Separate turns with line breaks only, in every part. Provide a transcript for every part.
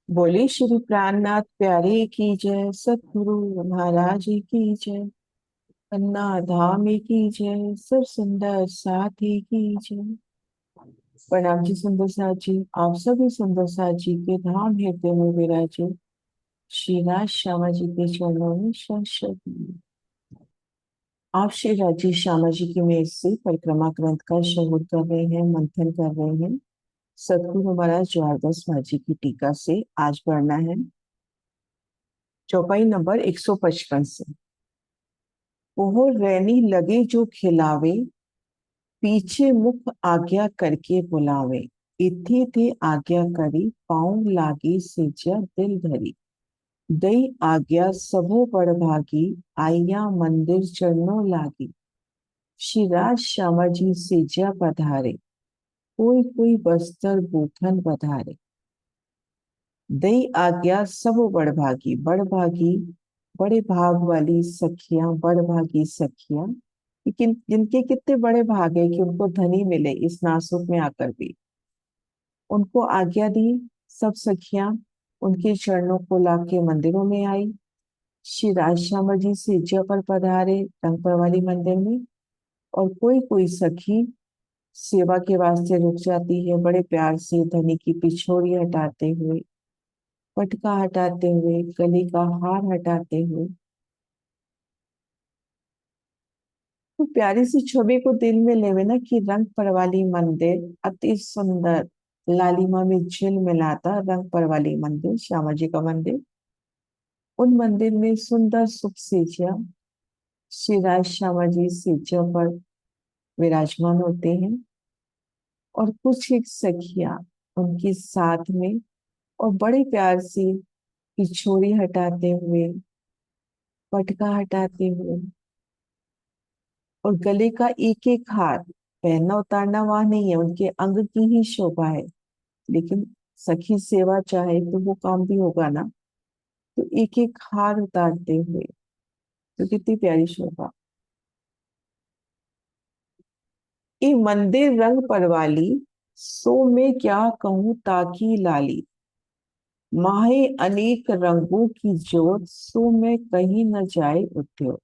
बोले श्री प्राणनाथ प्यारे की जय, सतगुरु महाराज की जय, अन्ना धाम की जय, सब सुंदर साथी की जय। प्रणाम जी सुंदर साथ जी। आप सभी सुंदर साथ जी के धाम हृदय में विराजे श्री राज श्यामा जी के चरणों में शत शत नमन। आप श्री राजी श्यामा जी की मेज से परिक्रमा ग्रंथ का श्रवण कर रहे हैं, मंथन कर रहे हैं। सतगुरु महाराज ज्वारदास जी की टीका से आज पढ़ना है चौपाई नंबर 155 से। ओह रैनी लगे जो खिलावे, पीछे मुख आज्ञा करके बुलावे। इत्थी थे आज्ञा करी, पाँव लागी सिजा दिल धरी। दई आज्ञा सबो बड़ भागी, आइया मंदिर चरणों लागी। श्री राज श्यामा जी सिजा पधारे, कोई कोई बस्तर बूफन पधारे। दई आज्ञा सब बड़ भागी, बड़ भागी बड़े भाग वाली सखियां, बड़ भागी सखियां। लेकिन जिनके कितने बड़े भाग है कि उनको धनी मिले इस नासुक में आकर भी। उनको आज्ञा दी, सब सखियां उनके चरणों को लाके मंदिरों में आई। श्री राजश्यामा जी सिज्जा पर पधारे टंकर वाली मंदिर में। और कोई कोई सखी सेवा के वास्ते रुक जाती है, बड़े प्यार से धनी की पिछोड़ी हटाते हुए, पटका हटाते हुए, गले का हार हटाते हुए। तो प्यारी सी छवि को दिल में लेवे ना कि रंग परवाली मंदिर अति सुंदर, लालिमा में झिल मिलाता रंग परवाली मंदिर श्यामा जी का मंदिर। उन मंदिर में सुंदर सुख सीजिया श्री राज श्यामा जी सीजों पर विराजमान होते हैं। और कुछ एक सखियां उनके साथ में, और बड़े प्यार से पिछोड़ी हटाते हुए, पटका हटाते हुए, और गले का एक एक हार। पहनना उतारना वहां नहीं है, उनके अंग की ही शोभा है। लेकिन सखी सेवा चाहे तो वो काम भी होगा ना। तो एक एक हार उतारते हुए, तो कितनी प्यारी शोभा। ये मंदिर रंग परवाली, सो मैं क्या कहूँ ताकी लाली। माहे अनेक रंगों की जोत, सो मैं कहीं न जाए उद्योग।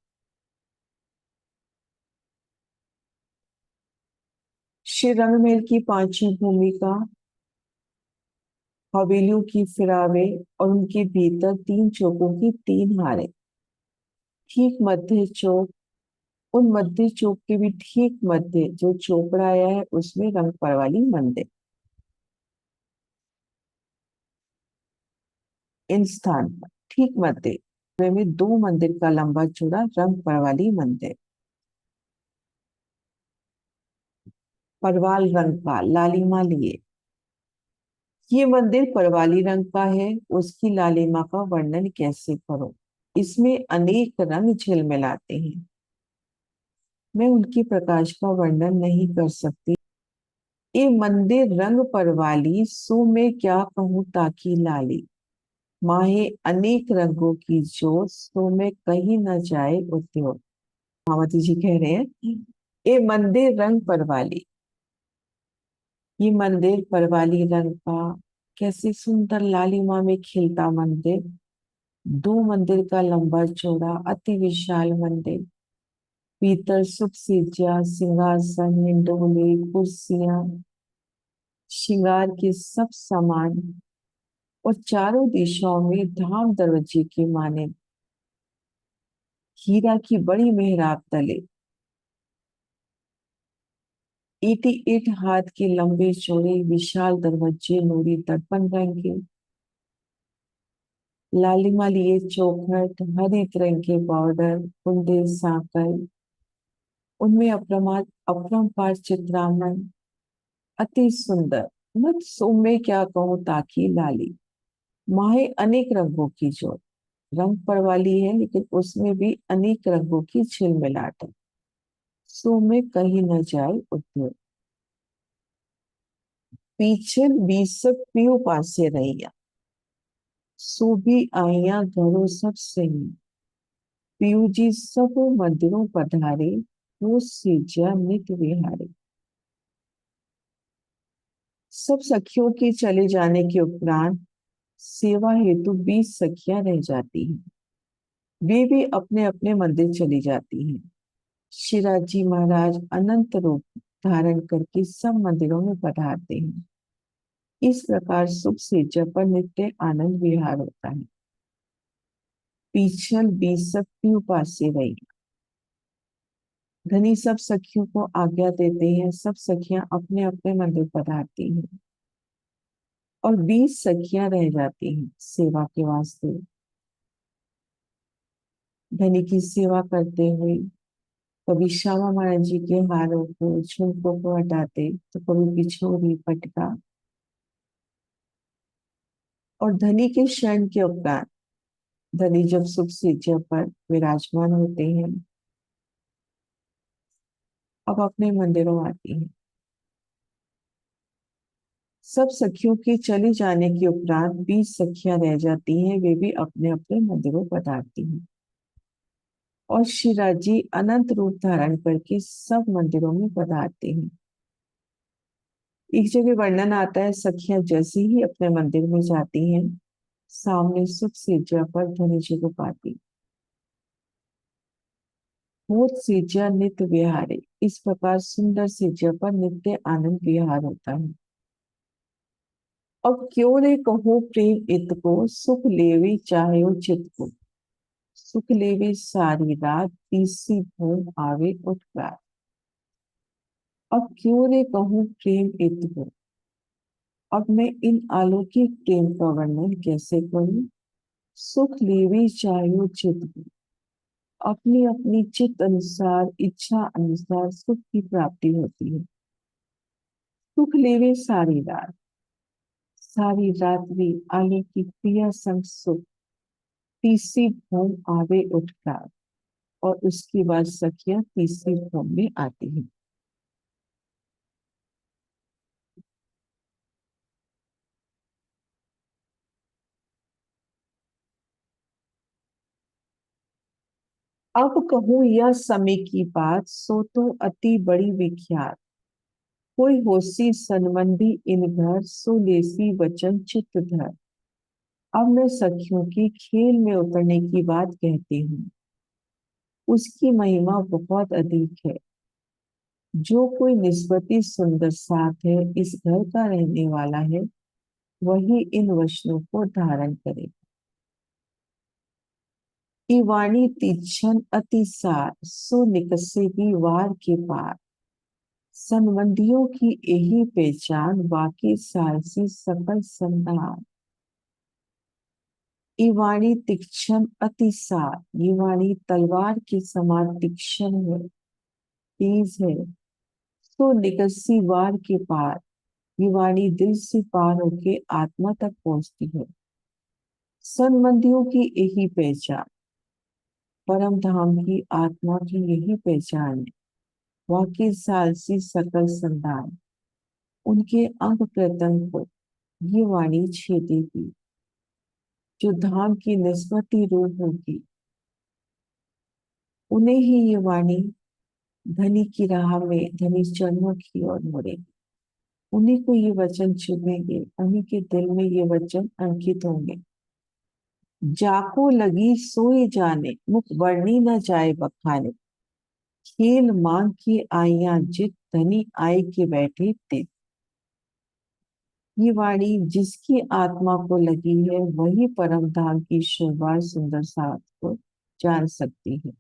श्री रंगमहल की पांचवी भूमिका हवेलियों की फिरावे, और उनके भीतर तीन चौकों की तीन हारें। ठीक मध्य चौक, उन मध्य चौक के भी ठीक मध्य जो चौपड़ा आया है उसमें रंग परवाली मंदिर। इन स्थान पर ठीक मध्य में दो मंदिर का लंबा चौड़ा रंग परवाली मंदिर। परवाल रंग का लालिमा लिए। ये मंदिर परवाली रंग का है, उसकी लालिमा का वर्णन कैसे करूं। इसमें अनेक रंग झिलमिलाते हैं, मैं उनकी प्रकाश का वर्णन नहीं कर सकती। ये मंदिर रंग परवाली, सो मैं क्या कहूँ ताकी लाली। माहे अनेक रंगों की जोत, सो मैं कहीं न जाए उद्योग। मावती जी कह रहे हैं ये मंदिर रंग परवाली, ये मंदिर परवाली रंग का, कैसे सुंदर लालिमा में खिलता मंदिर। दो मंदिर का लंबा चौड़ा अति विशाल मंदिर। भीतर सुख सज्जा, सिंहासन, हिंडोले, कुर्सियां, श्रृंगार के सब सामान। और चारों दिशाओं में धाम दरवाजे के माने हीरा की बड़ी मेहराब तले। 88 हाथ के लंबे चौड़े विशाल दरवाजे, नूरी दर्पण रंग के, लालिमा लिए चौखट, हरित रंग के बॉर्डर, कुंदे साकर, उनमें अपरंपार चित्रामण, अति सुंदर। मत सो मैं क्या कहूँ ताकि लाली। माहे अनेक रंगों की जोत, रंग पर वाली है लेकिन उसमें भी अनेक रंगों की झिलमिलाट है। सो में कहीं न जाए उद्योग। पीछे बीसक पियो पासे रहिया, सो भी आइया घरों सब सही। पीयू जी सब मंदिरों पधारे, वो सीजा नित विहारे। सब सखियों के चले जाने के उपरांत सेवा हेतु 20 सखियां रह जाती हैं। वे भी अपने अपने मंदिर चली जाती हैं। शिवाजी महाराज अनंत रूप धारण करके सब मंदिरों में पधारते हैं। इस प्रकार सुख से जप पर नित्य आनंद विहार होता है। पीछल 20 शक्ति उपास्य रही। धनी सब सखियों को आज्ञा देते हैं। सब सखियां अपने अपने मंदिर पधारती हैं और 20 सखियां रह जाती हैं सेवा के वास्ते। धनी की सेवा करते हुए कभी श्यामा महाराज जी के हारों को झुमकों को हटाते, तो कभी बिछोरी पटका। और धनी के शयन के उपरांत धनी जब सुख सिज्जा पर विराजमान होते हैं, अब अपने मंदिरों आती हैं। सब सखियों के चले जाने के उपरांत 20 सखियां रह जाती हैं। वे भी अपने अपने मंदिरों पधारती हैं और शिवाजी अनंत रूप धारण करके सब मंदिरों में पधारते हैं। एक जगह वर्णन आता है, सखियां जैसे ही अपने मंदिर में जाती हैं, सामने सुख सिज्जा पर धनी जी को पाती। होत सिज्जा नित्य विहारे। इस प्रकार सुंदर सिज्जा पर नित्य आनंद विहार होता है। अब क्यों रे कहो प्रेम इत को, सुख लेवे चाहे चित को। सुख लेवे सारी रात, तीसरी भूम आवे उठ रात। अब क्यों रे कहूँ प्रेम इत को। अब मैं इन अलौकिक प्रेम का वर्णन कैसे करूं। सुख लेवे चाहे चित को। अपनी अपनी चित्त अनुसार, इच्छा अनुसार सुख की प्राप्ति होती है। सुख लेवे सारी रात। सारी रात्रि अलौकिक प्रिया संग सुख। तीसरी भूम आवे उठ रात। और उसके बाद सखियां तीसरी भूम में आती हैं। अब कहूँ यह समय की बात, सो तो अति बड़ी विख्यात। कोई होसी सनमंदी इन घर, सो लेसी वचन चित्त धर। अब मैं सखियों की खेल में उतरने की बात कहती हूँ। उसकी महिमा बहुत अधिक है। जो कोई निस्बती सुंदर साथ है, इस घर का रहने वाला है, वही इन वचनों को धारण करे। इवाणी तीक्षण अति सार, सो निकसेगी वार के पार। संबंधियों की यही पहचान, बाकी सारसी सकल संधान। इवाणी तीक्षण अति सार। ये वाणी तलवार के समान तीक्षण है, तेज है। सो निकसी वार के पार। ये वाणी दिल से पार होके आत्मा तक पहुंचती है। संबंधियों की यही पहचान, परम धाम की आत्मा की यही पहचान है। वाकई सालसी सकल संतान, उनके अंग प्रत्यंग को ये वाणी छेदेगी। जो धाम की निस्बती रूप होगी, उन्हें ही ये वाणी धनी की राह में, धनी चरणों की ओर मुड़ेगी। उन्हीं को ये वचन चुनेंगे, उन्हीं के दिल में ये वचन अंकित होंगे। जाको लगी सोई जाने, मुख वर्णी न जाए बखाने। खेल मांग की आइया जित, धनी आय के बैठे तित। ये वाणी जिसकी आत्मा को लगी है, वही परम धाम की शोभा सुंदर साथ को जान सकती है।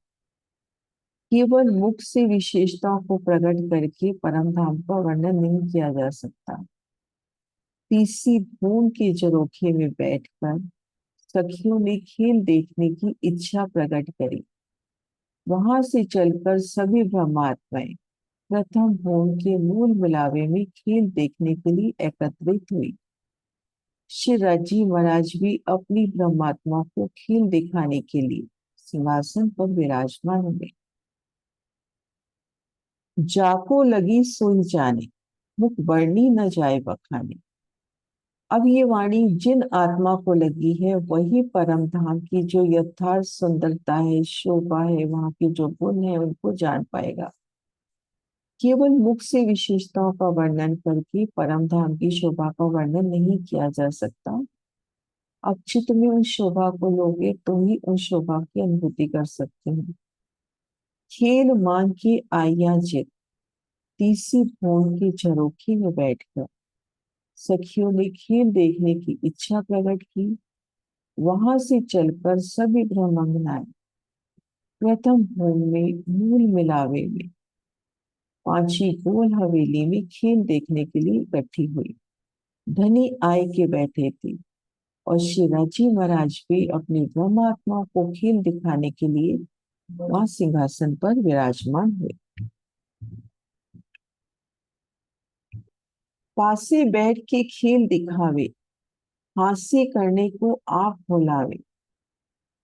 केवल मुख से विशेषताओं को प्रकट करके परम धाम का वर्णन नहीं किया जा सकता। तीसरी भूम के झरोखे में बैठकर सखियों ने खेल देखने की इच्छा प्रकट करी। वहां से चलकर सभी ब्रह्मात्माएं प्रथम भूम के मूल मिलावे में खेल देखने के लिए एकत्रित हुई। श्री राजी महाराज भी अपनी ब्रह्मात्मा को खेल दिखाने के लिए सिंहासन पर विराजमान हुए। जाको लगी सोई जाने, मुख वर्णी न जाए बखाने। अब ये वाणी जिन आत्मा को लगी है, वही परम धाम की जो यथार्थ सुंदरता है, शोभा है, वहां के जो गुण है, उनको जान पाएगा। केवल मुख से विशेषताओं का वर्णन करके परम धाम की शोभा का वर्णन नहीं किया जा सकता। अब चित्त में उन शोभा को लोगे तो ही उन शोभा की अनुभूति कर सकते हैं। खेल मान के आया जित, तीसरी भोर के झरोखे में बैठकर सखियों ने खेल देखने की इच्छा प्रकट की। वहां से चलकर सभी ब्रह्मांगनाएं प्रथम भूमि में मूल मिलावे में पांची गोल हवेली में खेल देखने के लिए इकट्ठी हुई। धनी आय के बैठे थे और शिवाजी महाराज भी अपनी ब्रह्मात्मा को खेल दिखाने के लिए वहां सिंहासन पर विराजमान हुए। पासे बैठ के खेल दिखावे, हास्य करने को आप बुलावे,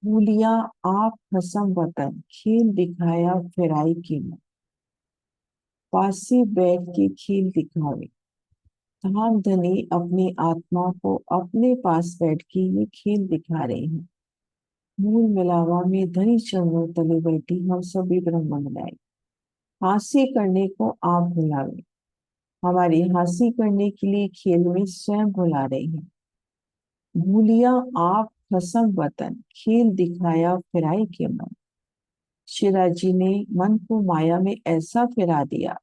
भूलिया आप हसम वतन, खेल दिखाया फिराई की मन। पासे बैठ के खेल दिखावे, धाम धनी अपनी आत्मा को अपने पास बैठ के ये खेल दिखा रहे हैं। मूल मिलावा में धनी चरणों तले बैठी हम सभी ब्रह्मंडाएं हास्य करने को आप बुलावे, हमारी हास्य करने के लिए खेल में स्वयं बुला रहे हैं। भूलिया आप हसम वतन, खेल दिखाया फिराई के मन। शिवाजी ने मन को माया में ऐसा फिरा दिया,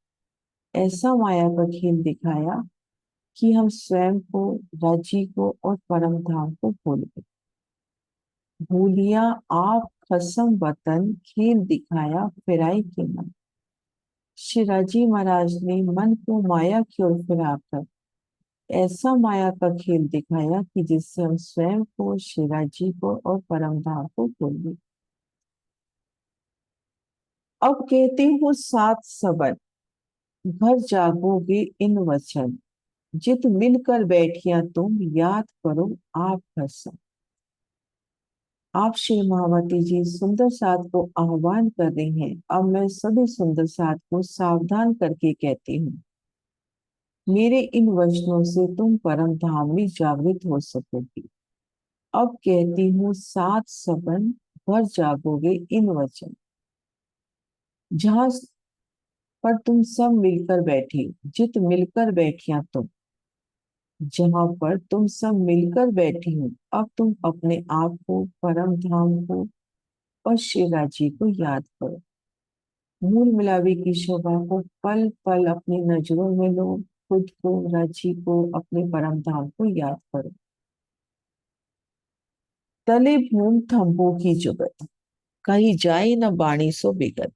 ऐसा माया का खेल दिखाया कि हम स्वयं को, राज्य को और परम धाम को भूल गए। भूलिया आप कसम वतन, खेल दिखाया फिराई के मन। शिवाजी महाराज ने मन को माया की ओर फिराकर ऐसा माया का खेल दिखाया कि जिससे हम स्वयं को, शिवाजी को और परम धाम को भूल गए। अब कहते हो सात सबन, घर जागोगे इन वचन, जित मिलकर बैठिया तुम, याद करो आप कसम। आप श्री महावती जी सुंदर साथ को आह्वान कर रही हैं। अब मैं सभी सुंदर साथ को सावधान करके कहती हूँ, मेरे इन वचनों से तुम परम धाम में जागृत हो सकोगी। अब कहती हूँ सात सबन, भर जागोगे इन वचन, जहां पर तुम सब मिलकर बैठी, जित मिलकर बैठिया तुम, जहां पर तुम सब मिलकर बैठी हो, अब तुम अपने आप को, परम धाम को और शिवराजी को याद करो। मूल मिलावे की शोभा को पल पल अपनी नजरों में लो, खुद को, रांची को, अपने परम धाम को याद करो। तले भूम थंबो की जुगत, कहीं जाए न बाणी सो बिगत।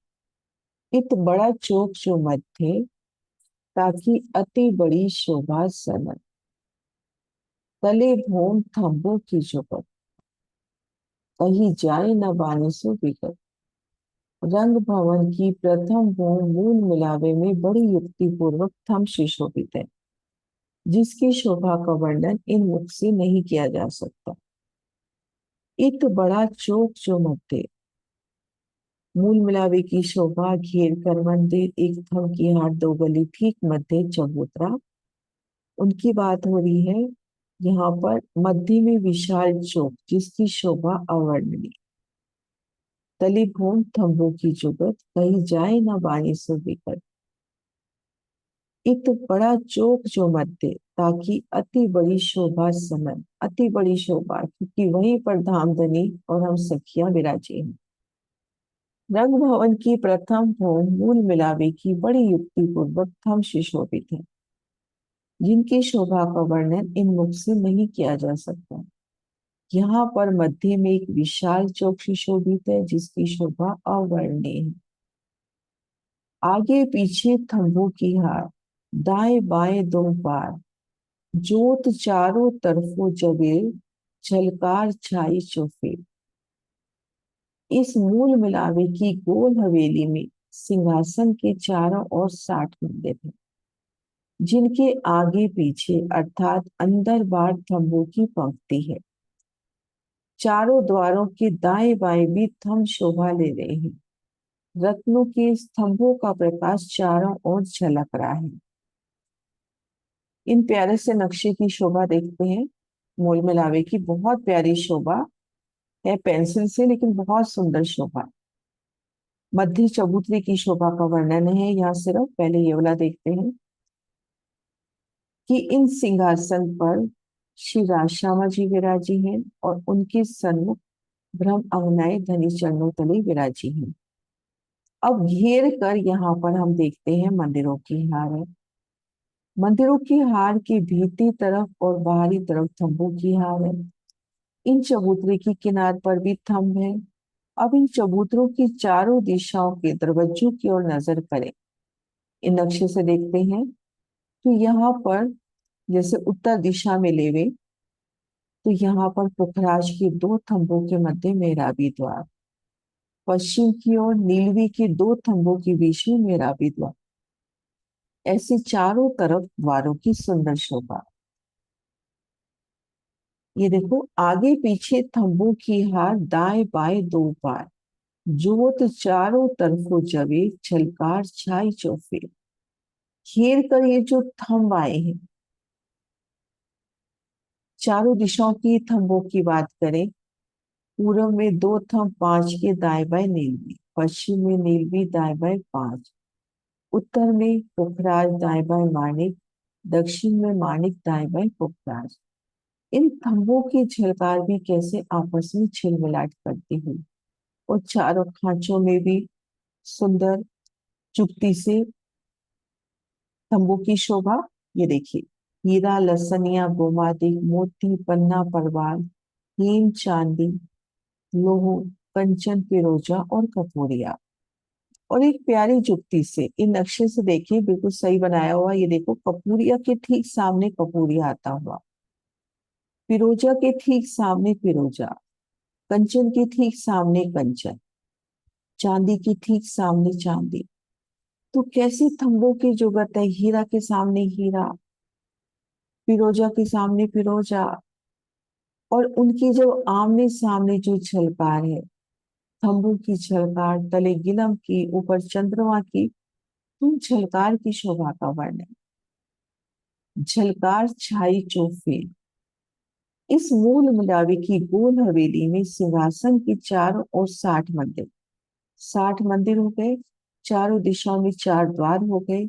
इत बड़ा चोक जो मत थे, ताकि अति बड़ी शोभा सनत। तले भूम थंबो की जुगत, कहीं जाए न बाणी सो बिगत। रंग भवन की प्रथम भूमि मूल मिलावे में बड़ी युक्ति पूर्वक थम सुशोभित है, जिसकी शोभा का वर्णन इन मुख से नहीं किया जा सकता। इत बड़ा चौक जो मध्य, मूल मिलावे की शोभा घेर कर मंदिर, एक थम की हाट दो गली ठीक मध्य चबूतरा, उनकी बात हो रही है। यहाँ पर मध्य में विशाल चौक जिसकी शोभा अवर्णनीय। तली भूम थम्बों की जुगत, कहीं जाए न बानी सो बिकट। इत बड़ा चौक जो मध्य, ताकि अति बड़ी शोभा समन, अति बड़ी शोभा, क्योंकि वहीं पर धामधनी और हम सखियां विराजे हैं। रंग भवन की प्रथम भूमि मूल मिलावे की बड़ी युक्ति पूर्वक थम सुशोभित है, जिनकी शोभा का वर्णन इन मुख से नहीं किया जा सकता। यहाँ पर मध्य में एक विशाल चौक सुशोभित है, जिसकी शोभा अवर्णनीय है। आगे पीछे थंबों की हार, दाएं बाएं दो पार, जोत चारों तरफों जगे, झलकार छाई चौफे। इस मूल मिलावे की गोल हवेली में सिंहासन के चारों ओर 60 मंदिर हैं, जिनके आगे पीछे अर्थात अंदर बाहर थंबों की पंक्ति है। चारों द्वारों के दाएं बाएं भी थंब शोभा ले रहे हैं। रत्नों के स्तंभों का प्रकाश चारों ओर झलक रहा है। इन प्यारे से नक्शे की शोभा देखते हैं। मूल मिलावे की बहुत प्यारी शोभा है पेंसिल से, लेकिन बहुत सुंदर शोभा। मध्य चबूतरे की शोभा का वर्णन है यहाँ। सिर्फ पहले ये वाला देखते हैं कि इन सिंहासन पर श्री राजश्यामा जी विराजी हैं और उनके सन्मुख ब्रह्म अंगनाए धनी चरणों तले विराजी हैं। अब घेर कर यहाँ पर हम देखते हैं मंदिरों की हार है। मंदिरों की हार की भीतरी तरफ और बाहरी तरफ थंबों की हार है। इन चबूतरे की किनार पर भी थंब है। अब इन चबूतरों की चारों दिशाओं के दरवाजों की ओर नजर करें। इन नक्शे से देखते हैं तो यहाँ पर जैसे उत्तर दिशा में लेवे तो यहाँ पर पुखराज के दो थंबों के मध्य मेहराबी द्वार, पश्चिम की ओर नीलवी के दो थंबों के बीच में मेहराबी द्वार, ऐसे चारों तरफ द्वारों की सुंदर शोभा। ये देखो आगे पीछे थंबों की हार दाएं बाएं दो पार, जोत चारों तरफों जवे छलकार छाई चौफे। घेर कर ये जो थंब आए हैं, चारों दिशाओं की थंबों की बात करें, पूर्व में दो थंब पांच के दाएं बाएं नीलवी, पश्चिम में नीलवी दाएं बाएं पांच, उत्तर में पुखराज दाएं बाएं माणिक, दक्षिण में माणिक दाएं बाएं पुखराज। इन थंबों की झलकार भी कैसे आपस में छिलमिलाट करती हुई और चारों खांचों में भी सुंदर जुक्ति से तंबू की शोभा। ये देखिए हीरा लसनिया गोमादिक मोती पन्ना परवार हीम चांदी लोह कंचन फिरोजा और कपूरिया। और एक प्यारी जुक्ति से इन नक्शे से देखिए बिल्कुल सही बनाया हुआ। ये देखो कपूरिया के ठीक सामने कपूरिया आता हुआ, फिरोजा के ठीक सामने फिरोजा, कंचन के ठीक सामने कंचन, चांदी की ठीक सामने चांदी। तो कैसे थंबों की जुगत है, हीरा के सामने हीरा, फिरोजा के सामने फिरोजा, और उनकी जो आमने सामने जो झलकार है, थंबों की झलकार, तले गिलम की, ऊपर चंद्रमा की, तुम झलकार की शोभा का वर्णन। झलकार छाई चौफे। इस मूल मिलावे की गोल हवेली में सिंहासन के चारों ओर 60 मंदिर, 60 मंदिर हो गए, चारों दिशाओं में चार द्वार हो गए।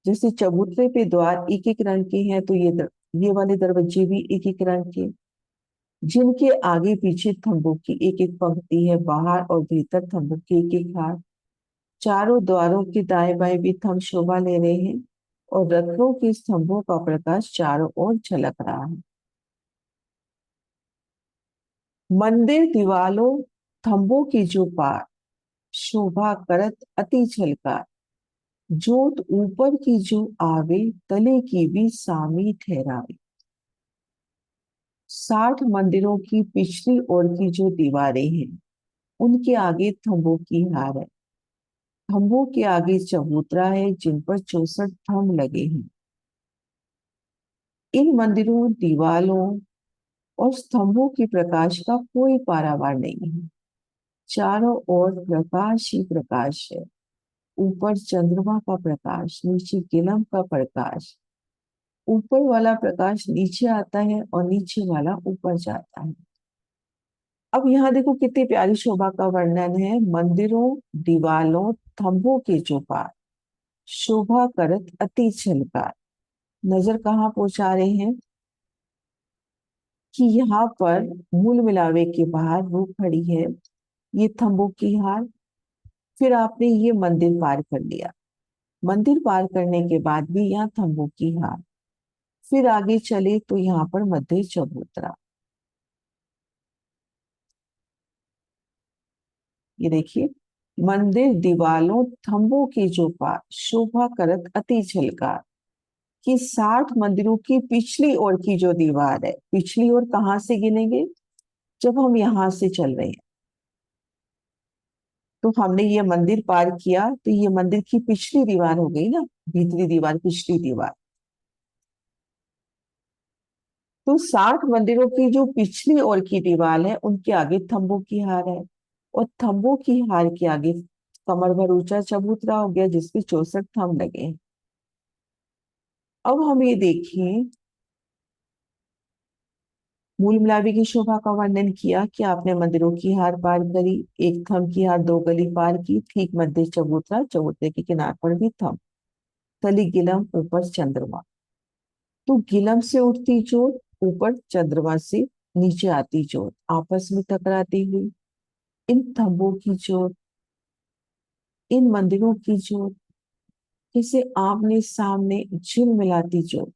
जैसे चबूतरे पे द्वार एक एक रंग के हैं तो ये वाले दरवाजे भी एक एक रंग के, जिनके आगे पीछे थंबों की एक एक पंक्ति है, बाहर और भीतर थंबों की एक एक हार। चारों द्वारों के दाएं बाएं भी थंब शोभा ले रहे हैं और रत्नों के स्तंभों का प्रकाश चारों ओर झलक रहा है। मंदिर दीवालों थंबों की जो पार शोभा करत अति झलकार, जोत ऊपर की जो आवे तले की भी सामी ठहरावे। 60 मंदिरों की पिछली ओर की जो दीवारें हैं उनके आगे थंबों की हार है। थंबों के आगे चबूतरा है जिन पर 64 थंब लगे हैं। इन मंदिरों दीवालों और स्तंभों के प्रकाश का कोई पारावार नहीं है। चारों ओर प्रकाश ही प्रकाश है। ऊपर चंद्रमा का प्रकाश, नीचे गिलम का प्रकाश, ऊपर वाला प्रकाश नीचे आता है और नीचे वाला ऊपर जाता है। अब यहाँ देखो कितनी प्यारी शोभा का वर्णन है। मंदिरों दीवालों थंबों के जो पार शोभा करत अति झलकार। नजर कहाँ पहुंचा रहे हैं कि यहाँ पर मूल मिलावे के बाहर वो खड़ी है, ये थंबों की हार। फिर आपने ये मंदिर पार कर लिया, मंदिर पार करने के बाद भी यहाँ थंबों की हार। फिर आगे चले तो यहाँ पर मध्य चबूतरा। ये देखिए मंदिर दीवालों थंबों के जो पार शोभा करत अति झलकार, कि 60 मंदिरों की पिछली ओर की जो दीवार है, पिछली ओर कहाँ से गिनेंगे, जब हम यहाँ से चल रहे हैं तो हमने ये मंदिर पार किया तो ये मंदिर की पिछली दीवार हो गई ना, भीतरी दीवार पिछली दीवार। तो 60 मंदिरों की जो पिछली ओर की दीवार है उनके आगे थंबों की हार है, और थंबों की हार के आगे कमर भर ऊंचा चबूतरा हो गया जिसपे 64 थंब लगे हैं। अब हम ये देखें, मूल मिलावे की शोभा का वर्णन किया कि आपने मंदिरों की हार पार करी, एक थंब की हार दो गली पार की, ठीक मध्य चबूतरा, चबूतरे के किनार पर भी थंब, तली गिलम ऊपर चंद्रमा। तो गिलम से उठती जोत ऊपर चंद्रमा से नीचे आती ज्योत आपस में टकराती हुई, इन थंबों की ज्योत, इन मंदिरों की ज्योत, इसे आमने सामने झिलमिलाती ज्योत।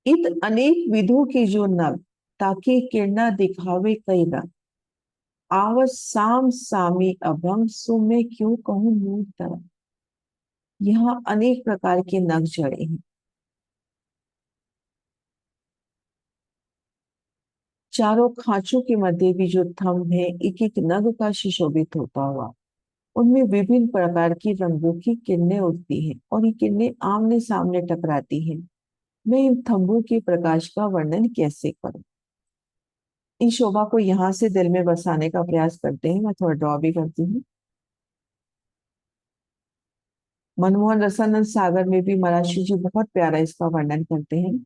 इत अनेक विधों की जो नभ, ताकि किरणा दिखावे कई रंग। आवत साम सामी अभंग, सो मैं क्यों कहूँ मूल तरंग। यहाँ अनेक प्रकार के नग जड़े हैं। चारों खांचों के मध्य भी जो थंब है, एक एक नग का सुशोभित होता हुआ, उनमें विभिन्न प्रकार की रंगों की किरणें उठती हैं और ये किरणें आमने सामने टकराती हैं। मैं इन थंबों के प्रकाश का वर्णन कैसे करूं। इन शोभा को यहाँ से दिल में बसाने का प्रयास करते हैं। मैं थोड़ा ड्रॉ भी करती हूँ। मनमोहन रसानंद सागर में भी महाराष्ट्र जी बहुत प्यारा इसका वर्णन करते हैं।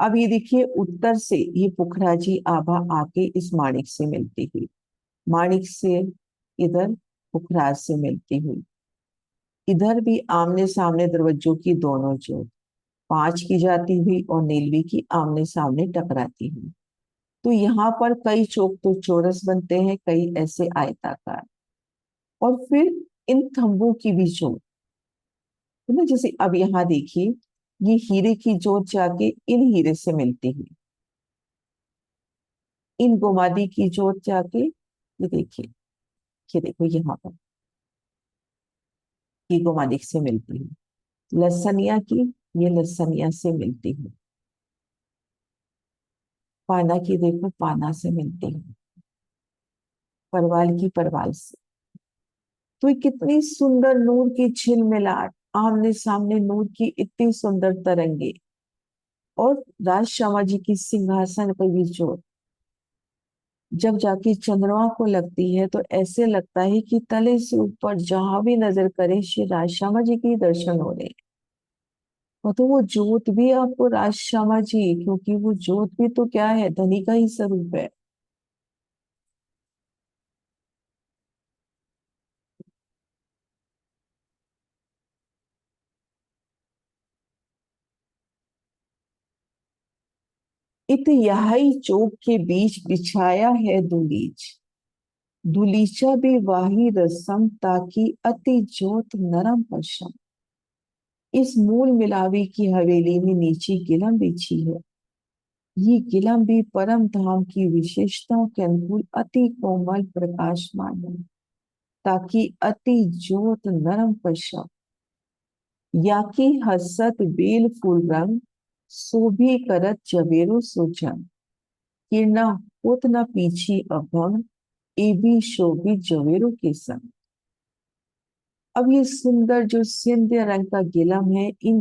अब ये देखिए, उत्तर से ये पुखराजी आभा आके इस माणिक से मिलती हुई, माणिक से इधर पुखराज से मिलती हुई, इधर भी आमने सामने दरवाजों की दोनों जोड़ पांच की जाती हुई और नीलवी की आमने सामने टकराती हुई। तो यहाँ पर कई चौक तो चौरस बनते हैं, कई ऐसे आयताकार। और फिर इन थंबों की भी जोड़ है ना, जैसे अब यहाँ देखिए, ये हीरे की जोत जाके इन हीरे से मिलती हुई, इन गोमादि की जोत जाके ये देखिए, ये देखो यहाँ पर ये गोमादिक से मिलती हुई, लसनिया की ये लसनिया से मिलती हुई, पाना की देखो पाना से मिलती हुई, परवाल की परवाल से। तो ये कितनी सुंदर नूर की झिलमिलाहट, आमने सामने नूर की इतनी सुंदर तरंगे। और राज शर्मा जी की सिंहासन पर भी जो जब जाके चंद्रमा को लगती है, तो ऐसे लगता है कि तले से ऊपर जहां भी नजर करे श्री राज शर्मा जी के ही दर्शन हो रहे हैं। और तो वो जोत भी आपको राज शर्मा जी, क्योंकि वो जोत भी तो क्या है, धनी का ही स्वरूप है। इत यही चौक के बीच बिछाया है दुलीच, दुलीचा भी वाही रसम, ताकि अति ज्योत नरम पशम। इस मूल मिलावी की हवेली में नीचे गिलम बिछी है। ये गिलम भी परम धाम की विशेषताओं के अनुकूल अति कोमल प्रकाशमान है, ताकि अति ज्योत नरम पशम। या की हसत बेल फूल रंग, शोभी करत जवेरो सुजन। किरना होत न पीछी अभंग, ए भी शोभित जवेरो के संग। अब ये सुंदर जो सिंध्य रंग का गिलम है, इन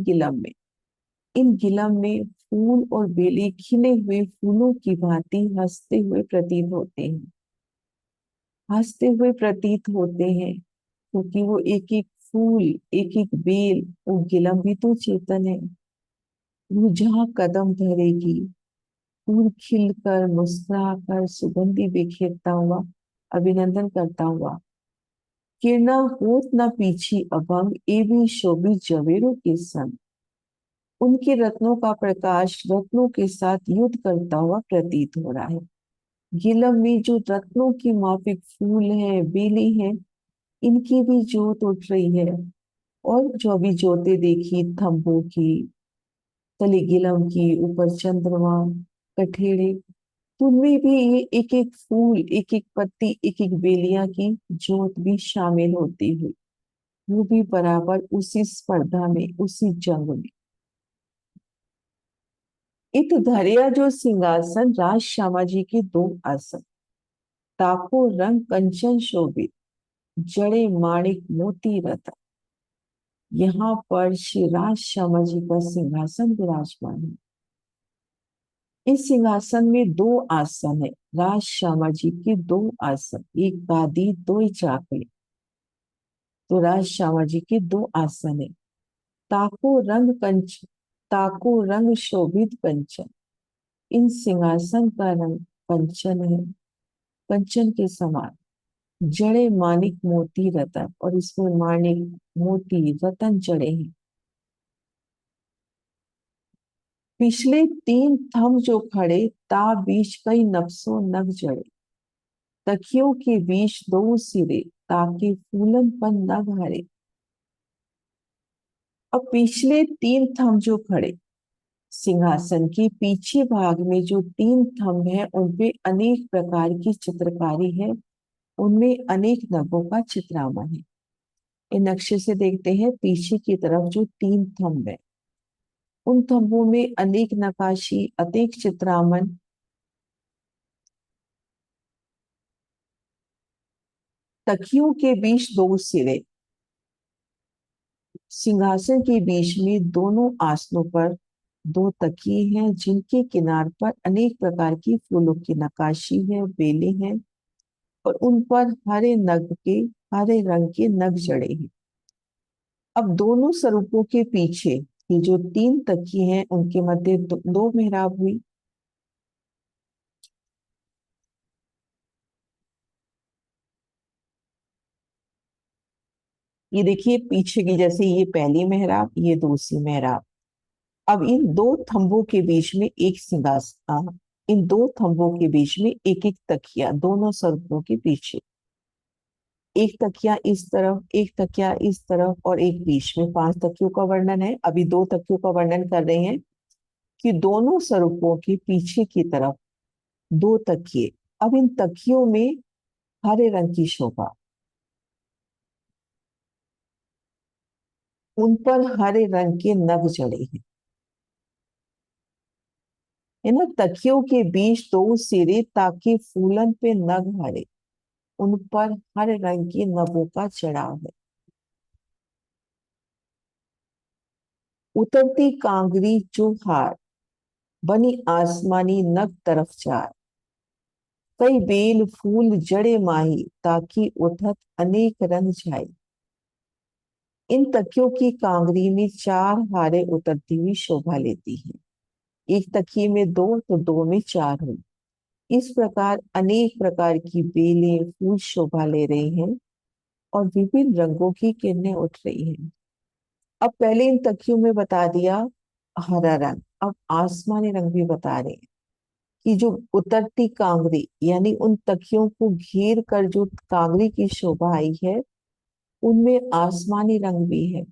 गिलम में फूल और बेले खिले हुए फूलों की भांति हंसते हुए प्रतीत होते हैं, हंसते हुए प्रतीत होते हैं, क्योंकि वो एक एक फूल, एक एक बेल, वो गिलम भी तो चेतन है। वो जहाँ कदम धरेगी, फूल खिलकर मुस्कुराकर सुगंधि बिखेरता हुआ, अभिनंदन करता हुआ। किरणा होत न पीछी अभंग, ए भी शोभित जवेरों के संग। उनके रत्नों का प्रकाश रत्नों के साथ युद्ध करता हुआ प्रतीत हो रहा है। गिलम में जो रत्नों की माफिक फूल है, बेली है, इनकी भी जोत उठ रही है। और जो अभी जोतें देखी थंबों की, तले गिलम की, ऊपर चंद्रमा, कठेड़े, तो उनमें भी ये एक एक फूल, एक एक पत्ती, एक एक बेलिया की जोत भी शामिल होती हुई, वो भी बराबर उसी स्पर्धा में, उसी जंग में। इत धरिया जो सिंहासन, राज श्यामा जी के दो आसन, ताको रंग कंचन शोभित, जड़े माणिक मोती रतन। यहाँ पर श्री राज श्यामा जी का सिंहासन विराजमान है। इस सिंहासन में दो आसन है, राज श्यामा जी के दो आसन, एक गादी दो चाकरी। तो राज श्यामा जी के दो आसन है। ताको रंग कंच, ताको रंग शोभित कंचन। इन सिंहासन का रंग कंचन है, कंचन के समान। जड़े मानिक मोती रतन, और इसमें मानिक मोती रतन जड़े हैं। पिछले तीन थम जो खड़े, ता बीच कई नक्शों नग जड़े। तकियों के बीच दो सिरे, ताकि फूलन पन नग हरे। अब पिछले तीन थम जो खड़े, सिंहासन के पीछे भाग में जो तीन थंब है उनपे अनेक प्रकार की चित्रकारी है, उनमें अनेक नगों का चित्रामन है। इन नक्शे से देखते हैं, पीछे की तरफ जो तीन थंब है उन थंबों में अनेक नकाशी, अनेक चित्रामन। तकियों के बीच दो सिरे, सिंहासन के बीच में दोनों आसनों पर दो तकिए हैं, जिनके किनार पर अनेक प्रकार की फूलों की नकाशी है, बेले हैं, और उन पर हरे रंग के नग जड़े हैं। अब दोनों स्वरूपों के पीछे ये जो तीन तकिए हैं उनके मध्य दो मेहराब हुई। ये देखिए पीछे की, जैसे ये पहली मेहराब, ये दूसरी मेहराब। अब इन दो थंबों के बीच में एक सिंहासन, इन दो थंबों के बीच में एक एक तकिया, दोनों स्वरूपों के पीछे एक तकिया इस तरफ, एक तकिया इस तरफ, और एक बीच में। पांच तकियों का वर्णन है। अभी दो तकियों का वर्णन कर रहे हैं कि दोनों स्वरूपों के पीछे की तरफ दो तकिए। अब इन तकियों में हरे रंग की शोभा, उन पर हरे रंग के नग जड़े हैं, है ना। तकियों के बीच दो सिरे, ताकि फूलन पे नग हरे, उन पर हरे रंग के नगों का चढ़ाव है। उतरती कांगरी जो हार, बनी आसमानी नग तरफ चार। कई बेल फूल जड़े माही, ताकि उठत अनेक रंग छाई। इन तकियों की कांगरी में चार हारें उतरती हुई शोभा लेती हैं। एक तकिए में दो तो दो में चार हुई। इस प्रकार अनेक प्रकार की बेलें फूल शोभा ले रही हैं, और विभिन्न रंगों की किरणें उठ रही हैं। अब पहले इन तकियों में बता दिया हरा रंग, अब आसमानी रंग भी बता रहे हैं कि जो उतरती कांगरी, यानी उन तकियों को घेर कर जो कांगरी की शोभा आई है, उनमें आसमानी रंग भी है।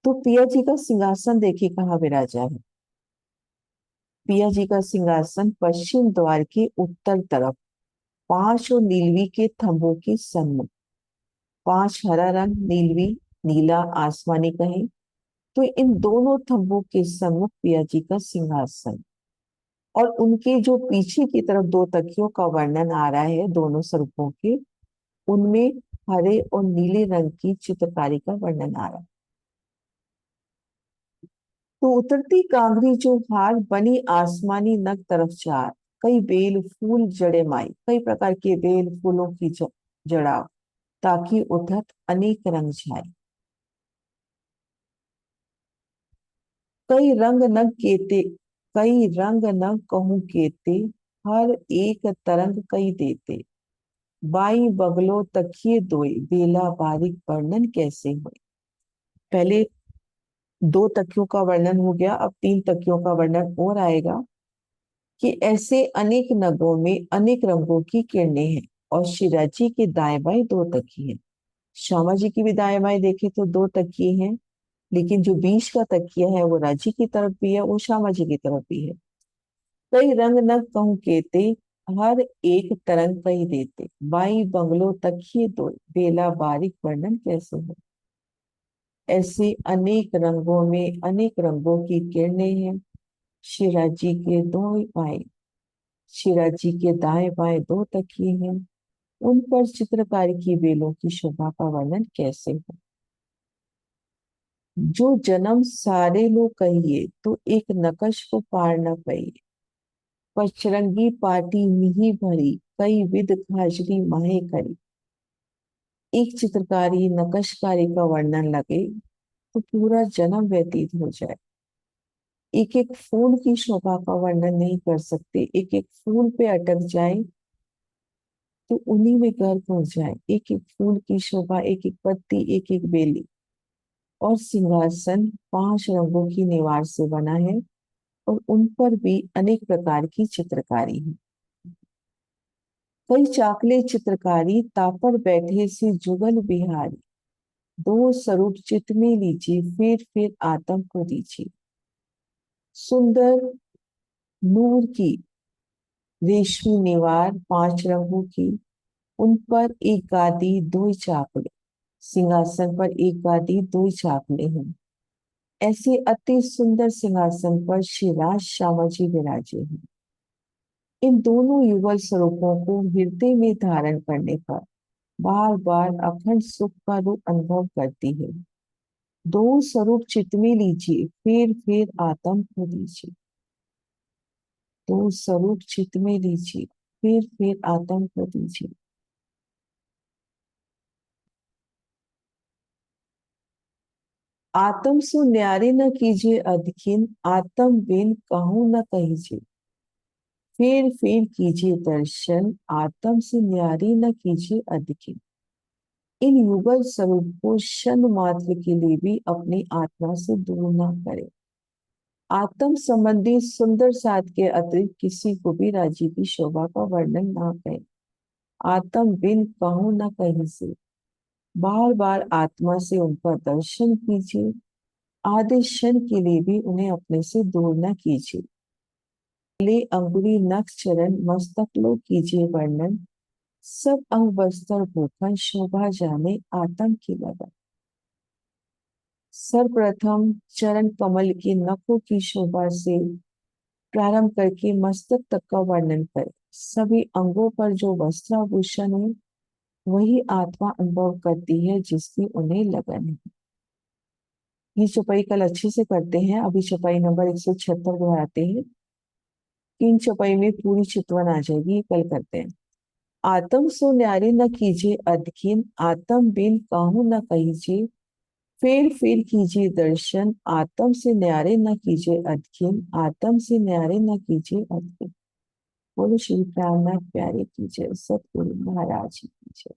तो पिया जी का सिंहासन देखिए कहाँ विराजा है। पिया जी का सिंहासन पश्चिम द्वार के उत्तर तरफ, पांच और नीलवी के थंबों के सन्मुख। पांच हरा रंग, नीलवी नीला आसमानी कहें, तो इन दोनों थंबों के सम्मुख पिया जी का सिंहासन। और उनके जो पीछे की तरफ दो तकियों का वर्णन आ रहा है दोनों स्वरूपों के, उनमें हरे और नीले रंग की चित्रकारी का वर्णन आ रहा है। तो उतरती कांगरी जो हार, बनी आसमानी नग तरफ चार। कई बेल फूल जड़े माई, कई प्रकार के बेल फूलों की जड़ाव, ताकि उठत अनेक रंग छाए। कई रंग नग केते, कई रंग नग कहूं केते, हर एक तरंग कई देते। बाई बगलो तकिए दोई, बेला बारीक वर्णन कैसे हुए। पहले दो तकियों का वर्णन हो गया, अब तीन तकियों का वर्णन और आएगा कि ऐसे अनेक नगों में अनेक रंगों की किरणें हैं। और शिराजी के दाएं बाएं दो तकिए हैं। श्यामा जी की भी दाएं बाएं देखे तो दो तकिए हैं, लेकिन जो बीच का तकिया है वो राजी की तरफ भी है, वो श्यामा जी की तरफ भी है। कई रंग नग कहूं केते, हर एक तरंग कई देते। बाई बंगलो तकिए दो, बेला बारीक वर्णन कैसे हो। ऐसे अनेक रंगों में अनेक रंगों की किरणें हैं। शिराजी के दो बाएं, शिराजी के दाएं बाएं दो तकिए हैं, उन पर चित्रकारी की बेलों की शोभा का वर्णन कैसे हो। जो जन्म सारे लोग कहिए, तो एक नकश को पार न पाइए। पचरंगी पाटी मिही भरी, कई विध खाजरी माहे करी। एक चित्रकारी नकशकारी का वर्णन लगे तो पूरा जन्म व्यतीत हो जाए। एक एक फूल की शोभा का वर्णन नहीं कर सकते, एक एक फूल पे अटक जाए तो उन्हीं में गर्क हो जाए। एक एक फूल की शोभा, एक एक पत्ती, एक एक बेली और सिंहासन 5 रंगों की निवार से बना है और उन पर भी अनेक प्रकार की चित्रकारी है। कई चाकले चित्रकारी तापर बैठे से जुगल बिहारी, दो स्वरूप चित्त में लीजिए फिर आत्म को दीजिए। सुंदर नूर की रेशमी निवार 5 रंगों की, उन पर एक गादी दो चाकले, सिंहासन पर एक गादी दो चाकले हैं। ऐसे अति सुंदर सिंहासन पर श्री राज श्यामा जी विराजे हैं। इन दोनों युगल स्वरूपों को हृदय में धारण करने पर बार बार अखंड सुख का रूप अनुभव करती है। दो स्वरूप चित्त में लीजिए फिर आत्म को दीजिए। दो स्वरूप चित्त में लीजिए फिर आत्म को दीजिए। आत्म सो न्यारे न कीजिए अधखिन, आत्म बिन कहूँ न कहीजिए। फिर कीजिए दर्शन, आत्म से न्यारी न कीजिए अधखिन। इन युगल स्वरूप को क्षण मात्र के लिए भी अपनी आत्मा से दूर न करें। आत्म संबंधी सुंदर साध के अतिरिक्त किसी को भी राज्य की शोभा का वर्णन ना करें। आत्म बिन कहूँ न कहीं से, बार बार आत्मा से उनका दर्शन कीजिए। आधे क्षण के लिए भी उन्हें अपने से दूर न कीजिए। ले अंगुली नख चरण मस्तक लो कीजिए वर्णन, सब अंग बस्तर भूखन शोभा जाने आत्म की लगन। सर्वप्रथम चरण कमल की नखों की शोभा से प्रारंभ करके मस्तक तक का वर्णन करें। सभी अंगों पर जो वस्त्राभूषण है वही आत्मा अनुभव करती है जिसकी उन्हें लगन है। ये चौपाई कल अच्छे से करते हैं। अभी चौपाई नंबर 176 दोहराते हैं। 3 चौपाई में पूरी चितवन आ जाएगी, ये कल करते हैं। आत्म सो न्यारे न कीजिए अधखिन, आत्म बिन काहू न कहीजिए। फिर कीजिए दर्शन, आत्म से न्यारे न कीजिए अधखिन, आत्म से न्यारे न कीजिए अधखिन। बोलो श्री प्राणनाथ प्यारे की जय, सतगुरु महाराज की जय।